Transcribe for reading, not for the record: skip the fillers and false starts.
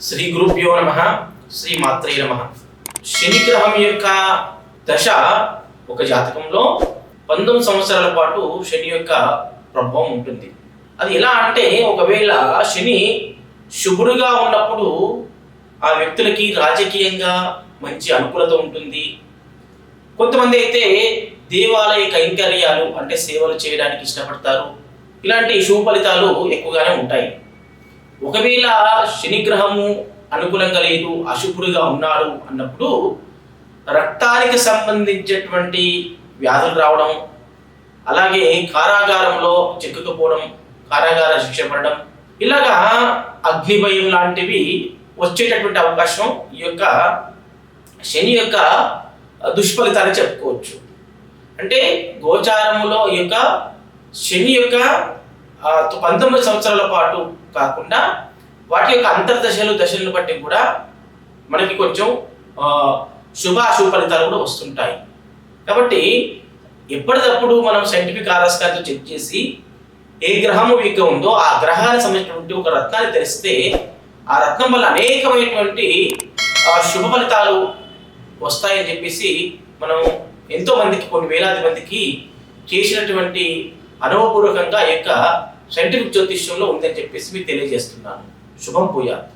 శ్రీ గురుభ్యో నమః, శ్రీ మాత్రే నమః. శని గ్రహం యొక్క దశ ఒక జాతకంలో 19 సంవత్సరాల పాటు శని యొక్క ప్రభావం ఉంటుంది. అది ఎలా అంటే, ఒకవేళ శని శుభుడుగా ఉన్నప్పుడు ఆ వ్యక్తులకి రాజకీయంగా మంచి అనుకూలత ఉంటుంది. కొంతమంది అయితే దేవాలయ కైంకర్యాలు అంటే సేవలు చేయడానికి ఇష్టపడతారు. ఇలాంటి శుభ ఫలితాలు ఎక్కువగానే ఉంటాయి. ఒకవేళ శని గ్రహము అనుకూలంగా లేదు, అశుభుడుగా ఉన్నాడు అన్నప్పుడు రక్తానికి సంబంధించినటువంటి వ్యాధులు రావడం, అలాగే కారాగారంలో చిక్కుకుపోవడం, కారాగార శిక్ష పడడం, ఇలాగా అగ్నిభయం లాంటివి వచ్చేటటువంటి అవకాశం ఈ యొక్క శని యొక్క దుష్ఫలితాన్ని చెప్పుకోవచ్చు. అంటే గోచారములో ఈ యొక్క శని యొక్క 19 సంవత్సరాల పాటు కాకుండా వాటి యొక్క అంతర్దశలు దశలను బట్టి కూడా మనకి కొంచెం అశుభ ఫలితాలు కూడా వస్తుంటాయి. కాబట్టి ఎప్పటికప్పుడు మనం సైంటిఫిక్ ఆరాస్కాలతో చెక్ చేసి ఏ గ్రహము వీక్గా ఉందో ఆ గ్రహానికి సంబంధించినటువంటి ఒక రత్నాన్ని తెలిస్తే ఆ రత్నం వల్ల అనేకమైనటువంటి శుభ ఫలితాలు వస్తాయని చెప్పేసి మనం ఎంతో మందికి, కొన్ని వేలాది మందికి చేసినటువంటి అనుభవపూర్వకంగా ఈ యొక్క సైంటిఫిక్ జ్యోతిష్యంలో ఉందని చెప్పేసి మీకు తెలియజేస్తున్నాను. శుభం భూయాత్.